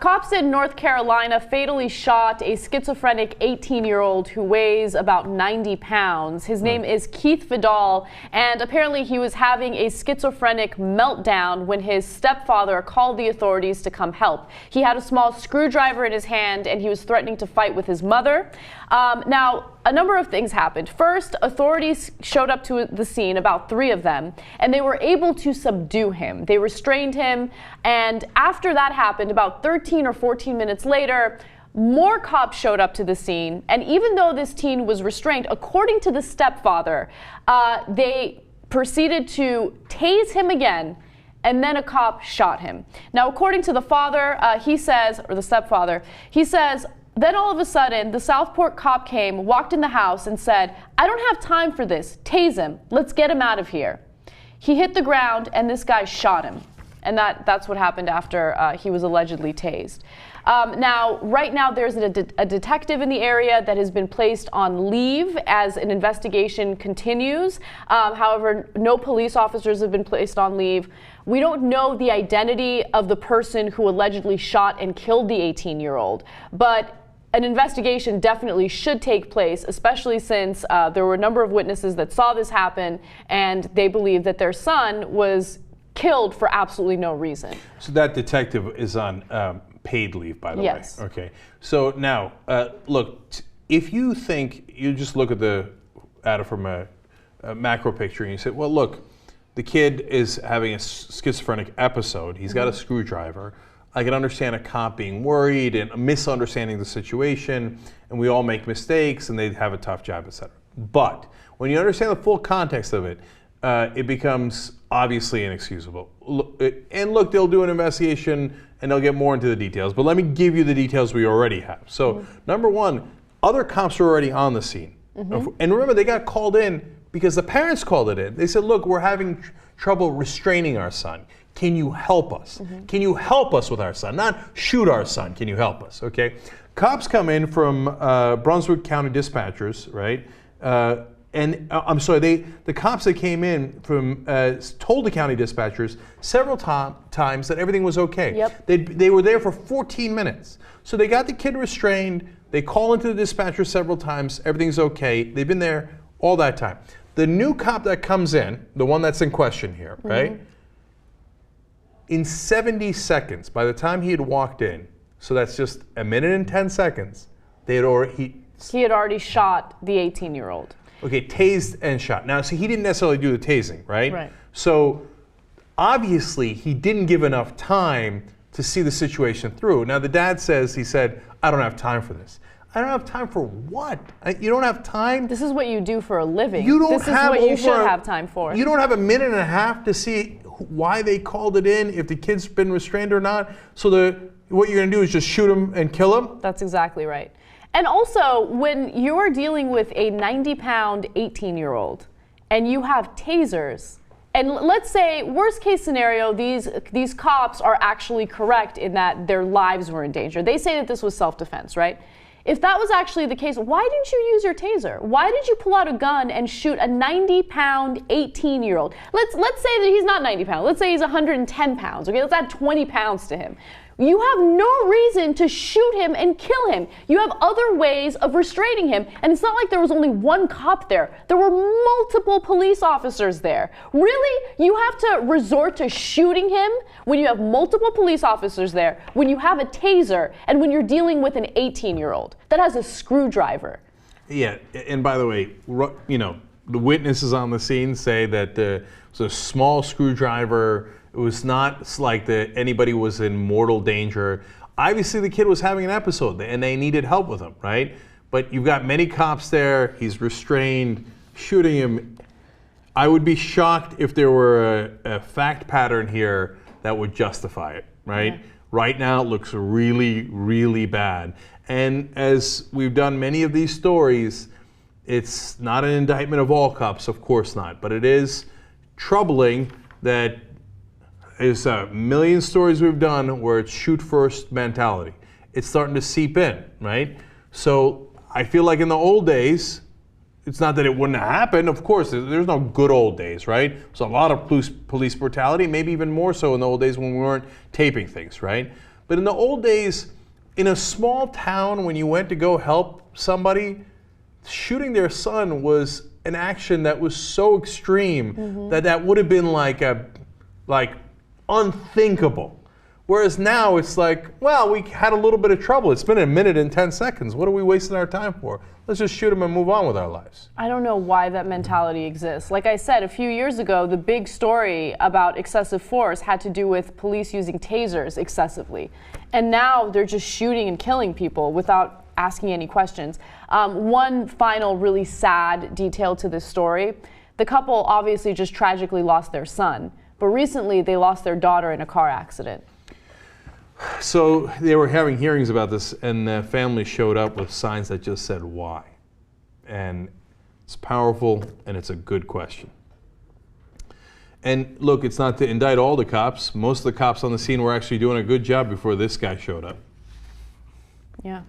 Cops in North Carolina fatally shot a schizophrenic 18-year-old who weighs about 90 pounds. His name is Keith Vidal, and apparently he was having a schizophrenic meltdown when his stepfather called the authorities to come help. He had a small screwdriver in his hand, and he was threatening to fight with his mother. Now, a number of things happened. First, authorities showed up to the scene, about 3 of them, and they were able to subdue him. They restrained him, and after that happened, about 13 or 14 minutes later, more cops showed up to the scene, and even though this teen was restrained, according to the stepfather, they proceeded to tase him again, and then a cop shot him. Now, according to the father, he says, or the stepfather, he says, then all of a sudden, the Southport cop came, walked in the house, and said, "I don't have time for this. Tase him. Let's get him out of here." He hit the ground, and this guy shot him. And that's what happened after he was allegedly tased. Right now, there's a detective in the area that has been placed on leave as an investigation continues. However, no police officers have been placed on leave. We don't know the identity of the person who allegedly shot and killed the 18-year-old, but an investigation definitely should take place, especially since there were a number of witnesses that saw this happen, and they believe that their son was killed for absolutely no reason. So that detective is on paid leave, by the way. Okay. So now, look, if you think, you just look at it from a macro picture and you say, well, look, the kid is having a schizophrenic episode. He's got a screwdriver. I can understand a cop being worried and misunderstanding the situation, and we all make mistakes and they have a tough job, etc. But when you understand the full context of it, it becomes obviously inexcusable. And look, they'll do an investigation and they'll get more into the details, but let me give you the details we already have. So, number one, other cops are already on the scene. And remember, they got called in because the parents called it in. They said, look, we're having trouble restraining our son. Can you help us? Can you help us with our son? Not shoot our son. Can you help us? Okay. Cops come in from Brunswick County dispatchers, right? The cops that came in from told the county dispatchers several times that everything was okay. Yep. They were there for 14 minutes. So they got the kid restrained. They call into the dispatcher several times. Everything's okay. They've been there all that time. The new cop that comes in, the one that's in question here, right? In 70 seconds, by the time he had walked in, so that's just a minute and 10 seconds, he had already shot the 18-year-old. Okay, tased and shot. Now, see, he didn't necessarily do the tasing, right? Right. So, obviously, he didn't give enough time to see the situation through. Now, the dad says, he said, I don't have time for this. I don't have time for what? You don't have time? This is what you do for a living. This is what you should have time for. You don't have a minute and a half to see why they called it in, if the kid's been restrained or not. So what you're going to do is just shoot him and kill him? That's exactly right. And also, when you're dealing with a 90-pound 18-year-old and you have tasers, and let's say, worst case scenario, these cops are actually correct in that their lives were in danger. They say that this was self-defense, right? If that was actually the case, why didn't you use your taser? Why did you pull out a gun and shoot a 90-pound 18-year-old? Let's say that he's not 90 pounds. Let's say he's 110 pounds. Okay, let's add 20 pounds to him. You have no reason to shoot him and kill him. You have other ways of restraining him. And it's not like there was only one cop there. There were multiple police officers there. Really? You have to resort to shooting him when you have multiple police officers there, when you have a taser, and when you're dealing with an 18-year-old that has a screwdriver. Yeah, and by the way, the witnesses on the scene say that it was a small screwdriver. It was not like anybody was in mortal danger. Obviously, the kid was having an episode, and they needed help with him, right? But you've got many cops there. He's restrained, shooting him. I would be shocked if there were a fact pattern here that would justify it, right? Yeah. Right now, it looks really, really bad. And as we've done many of these stories, it's not an indictment of all cops, of course not. But it is troubling that there's a million stories we've done where it's shoot first mentality. It's starting to seep in, right? So I feel like in the old days, it's not that it wouldn't happen. Of course, there's no good old days, right? There's a lot of police brutality, maybe even more so in the old days when we weren't taping things, right? But in the old days, in a small town, when you went to go help somebody, shooting their son was an action that was so extreme that would have been like unthinkable. Whereas now it's like, well, we had a little bit of trouble. It's been a minute and 10 seconds. What are we wasting our time for? Let's just shoot them and move on with our lives. I don't know why that mentality exists. Like I said, a few years ago, the big story about excessive force had to do with police using tasers excessively. And now they're just shooting and killing people without asking any questions. One final really sad detail to this story. The couple obviously just tragically lost their son, but recently they lost their daughter in a car accident. So they were having hearings about this, and the family showed up with signs that just said why. And it's powerful, and it's a good question. And look, it's not to indict all the cops. Most of the cops on the scene were actually doing a good job before this guy showed up. Yeah.